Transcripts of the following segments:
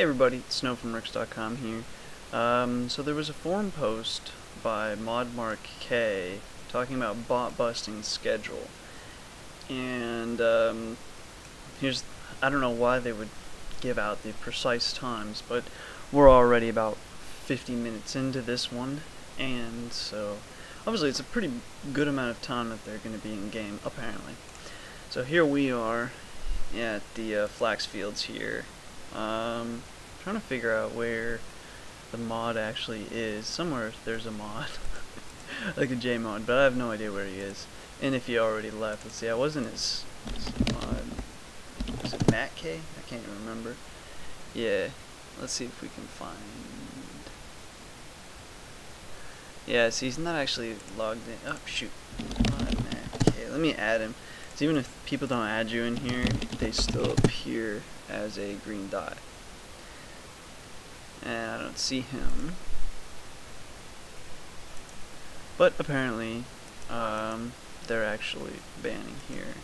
Hey everybody, it's Snow from Ricks.com here. So there was a forum post by ModMarkK talking about bot busting schedule. And I don't know why they would give out the precise times, but we're already about 50 minutes into this one, and so obviously it's a pretty good amount of time that they're going to be in game, apparently. So here we are at the flax fields here. Trying to figure out where the mod actually is. Somewhere there's a mod, like a J mod, but I have no idea where he is. And if he already left, let's see. I wasn't his mod. Was it Matt K? I can't remember. Yeah, let's see if we can find. Yeah, see, he's not actually logged in. Oh shoot, Matt K. Let me add him. So even if people don't add you in here, they still appear as a green dot. And I don't see him. But apparently, they're actually banning here.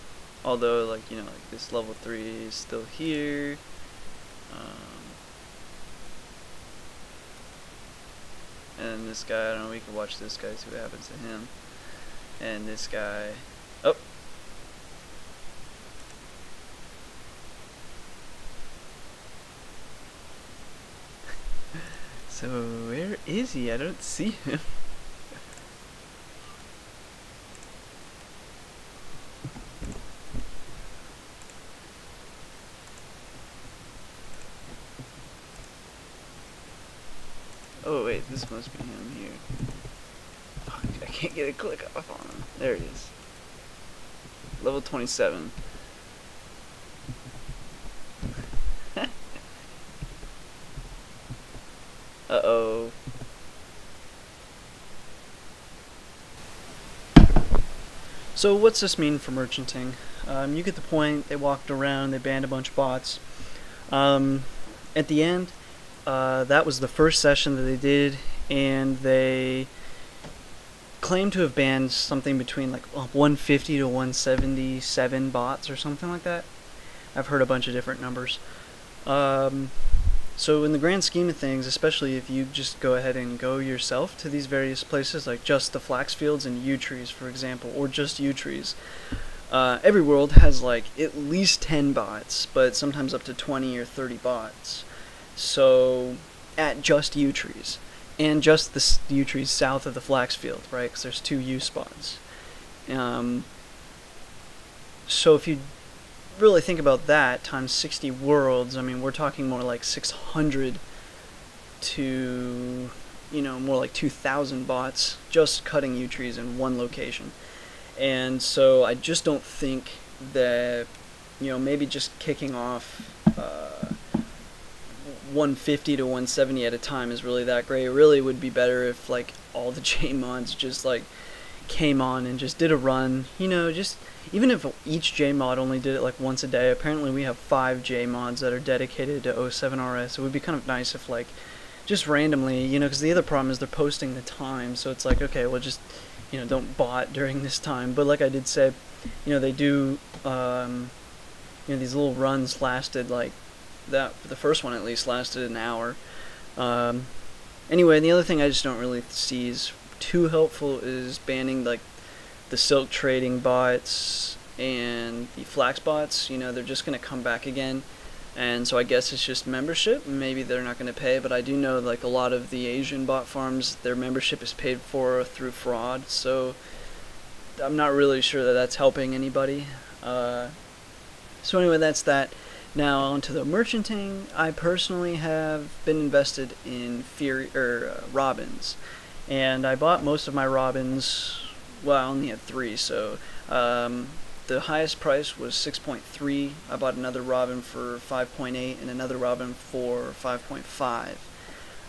Although, like this level 3 is still here. And this guy, I don't know, we can watch this guy, see what happens to him. And this guy, oh. So where is he? I don't see him. Oh wait, this must be him here. Oh, I can't get a click off on him. There he is. Level 27. Uh-oh. So what's this mean for merchanting? You get the point. They walked around, they banned a bunch of bots. At the end, that was the first session that they did, and they claimed to have banned something between like 150 to 177 bots or something like that. I've heard a bunch of different numbers. So in the grand scheme of things, especially if you just go ahead and go yourself to these various places, like just the flax fields and yew trees, for example, or just yew trees, every world has like at least 10 bots, but sometimes up to 20 or 30 bots. So at just yew trees, and just the yew trees south of the flax field, right? Because there's 2 yew spots. So if you really think about that times 60 worlds, I mean, we're talking more like 600 to more like 2,000 bots just cutting yew trees in one location. And so I just don't think that maybe just kicking off 150 to 170 at a time is really that great. It really would be better if like all the J mods just like came on and just did a run, just even if each J mod only did it like once a day. Apparently we have 5 J mods that are dedicated to 07 RS. It would be kind of nice if like just randomly, because the other problem is they're posting the time, so it's like, okay, well just don't bot during this time. But like I did say, they do these little runs lasted like that. The first one at least lasted an hour. Anyway, the other thing I just don't really see is too helpful is banning like the silk trading bots and the flax bots. They're just going to come back again, and so I guess it's just membership. Maybe they're not going to pay, but I do know like a lot of the Asian bot farms, their membership is paid for through fraud, so I'm not really sure that that's helping anybody. So anyway, that's that. Now on to the merchanting. I personally have been invested in robins, and I bought most of my robins. Well, I only had 3, so the highest price was 6.3. I bought another robin for 5.8 and another robin for 5.5.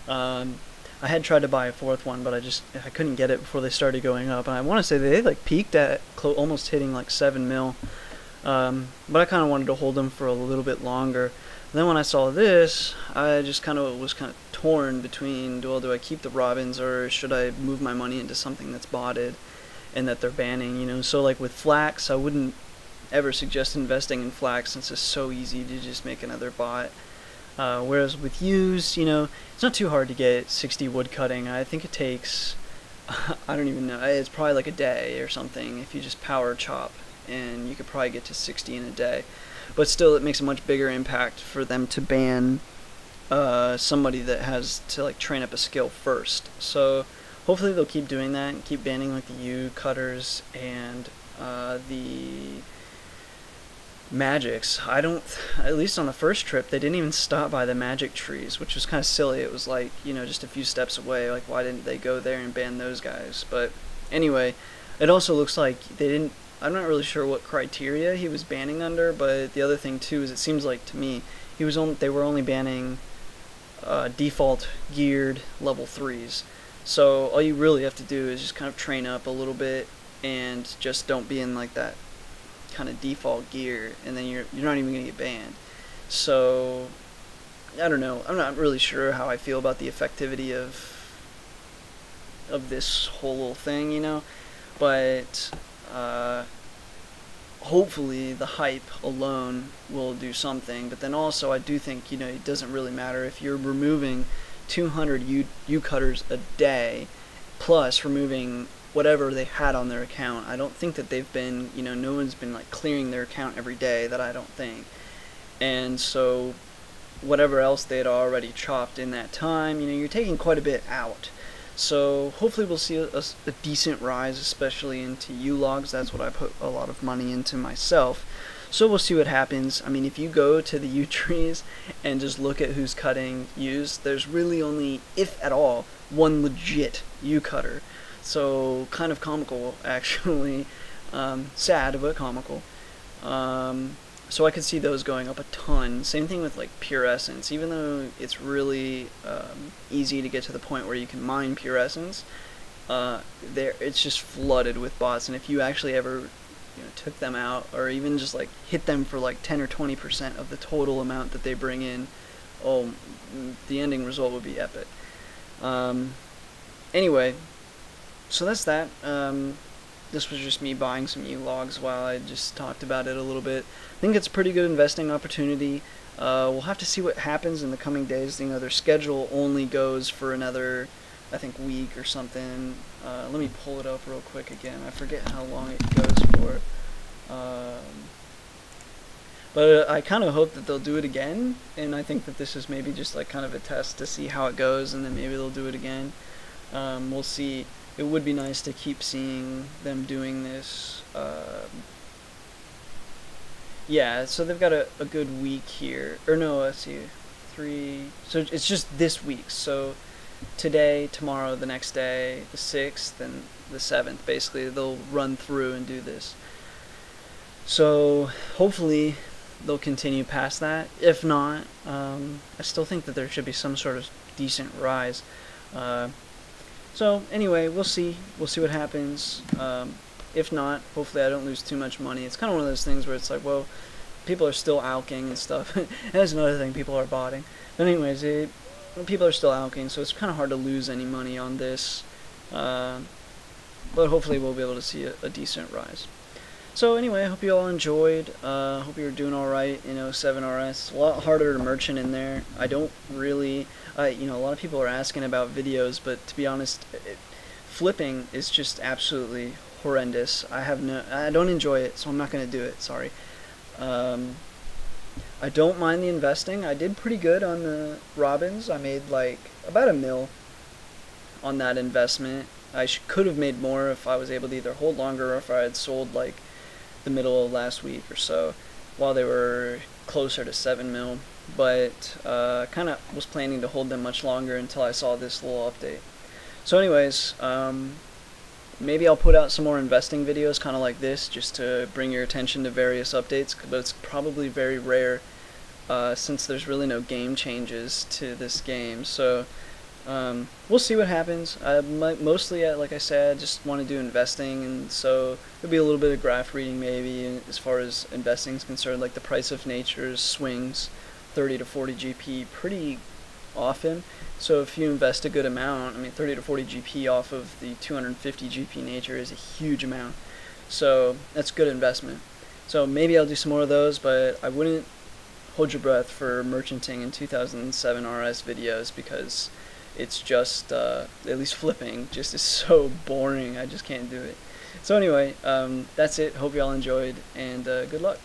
I had tried to buy a 4th one, but I couldn't get it before they started going up. And I want to say they like peaked at almost hitting like 7 mil. But I kind of wanted to hold them for a little bit longer. And then when I saw this, I just was torn between, well, do I keep the robins or should I move my money into something that's botted and that they're banning, So like with flax, I wouldn't ever suggest investing in flax since it's so easy to just make another bot. Whereas with U's, you know, it's not too hard to get 60 wood cutting. I think it takes, I don't even know, it's probably like a day or something if you just power chop, and you could probably get to 60 in a day. But still, it makes a much bigger impact for them to ban somebody that has to like train up a skill first. So hopefully they'll keep doing that and keep banning like the U cutters and the magics. I don't, at least on the first trip, they didn't even stop by the magic trees, which was kind of silly. It was like, you know, just a few steps away. Like, why didn't they go there and ban those guys? But anyway, it also looks like they didn't, I'm not really sure what criteria he was banning under, but the other thing too is it seems like to me they were only banning default geared level 3s. So all you really have to do is just kind of train up a little bit and just don't be in like that kind of default gear, and then you're not even gonna get banned. So I don't know. I'm not really sure how I feel about the effectivity of this whole little thing, you know. But hopefully the hype alone will do something. But then also I do think, you know, it doesn't really matter if you're removing 200 U cutters a day plus removing whatever they had on their account. I don't think that they've been, you know, no one's been like clearing their account every day, that I don't think. And so whatever else they had already chopped in that time, you know, you're taking quite a bit out. So hopefully we'll see a decent rise, especially into U-logs. That's what I put a lot of money into myself. So we'll see what happens. I mean, if you go to the U trees and just look at who's cutting U's, there's really only, if at all, one legit U cutter. So kind of comical, actually. Sad, but comical. So I could see those going up a ton. Same thing with like pure essence. Even though it's really easy to get to the point where you can mine pure essence, it's just flooded with bots. And if you actually ever, you know, took them out, or even just like hit them for like 10 or 20% of the total amount that they bring in, oh, the ending result would be epic. Anyway, so that's that. This was just me buying some U-logs while I just talked about it a little bit. I think it's a pretty good investing opportunity. We'll have to see what happens in the coming days. You know, their schedule only goes for another, I think, week or something. Let me pull it up real quick again. I forget how long it goes for. But I kind of hope that they'll do it again, and I think that this is maybe just like kind of a test to see how it goes, and then maybe they'll do it again. We'll see. It would be nice to keep seeing them doing this. Yeah, so they've got a good week here. Or no, let's see. 3. So it's just this week. So today, tomorrow, the next day, the 6th, and the 7th. Basically, they'll run through and do this. So hopefully they'll continue past that. If not, I still think that there should be some sort of decent rise. So anyway, we'll see. We'll see what happens. If not, hopefully I don't lose too much money. It's kind of one of those things where it's like, well, people are still alking and stuff. And that's another thing, people are botting. But anyways, people are still alking, so it's kind of hard to lose any money on this. But hopefully we'll be able to see a decent rise. So anyway, I hope you all enjoyed. Hope you're doing alright in 07RS. It's a lot harder to merchant in there. I don't really, you know, a lot of people are asking about videos, but to be honest, flipping is just absolutely horrendous. I don't enjoy it, so I'm not going to do it, sorry. I don't mind the investing. I did pretty good on the Robins. I made like about $1 million on that investment. I could have made more if I was able to either hold longer or if I had sold like the middle of last week or so while they were closer to 7 mil, but kind of was planning to hold them much longer until I saw this little update. So anyways, maybe I'll put out some more investing videos kind of like this just to bring your attention to various updates, but it's probably very rare since there's really no game changes to this game. So we'll see what happens. Mostly, like I said, I just want to do investing, and so there'll be a little bit of graph reading maybe as far as investing is concerned. Like the price of natures swings 30 to 40 GP pretty often, so if you invest a good amount, I mean 30 to 40 GP off of the 250 GP nature is a huge amount, so that's good investment. So maybe I'll do some more of those, but I wouldn't hold your breath for merchanting in 2007 RS videos, because it's just, at least flipping, just is so boring. I just can't do it. So anyway, that's it. Hope y'all enjoyed, and good luck.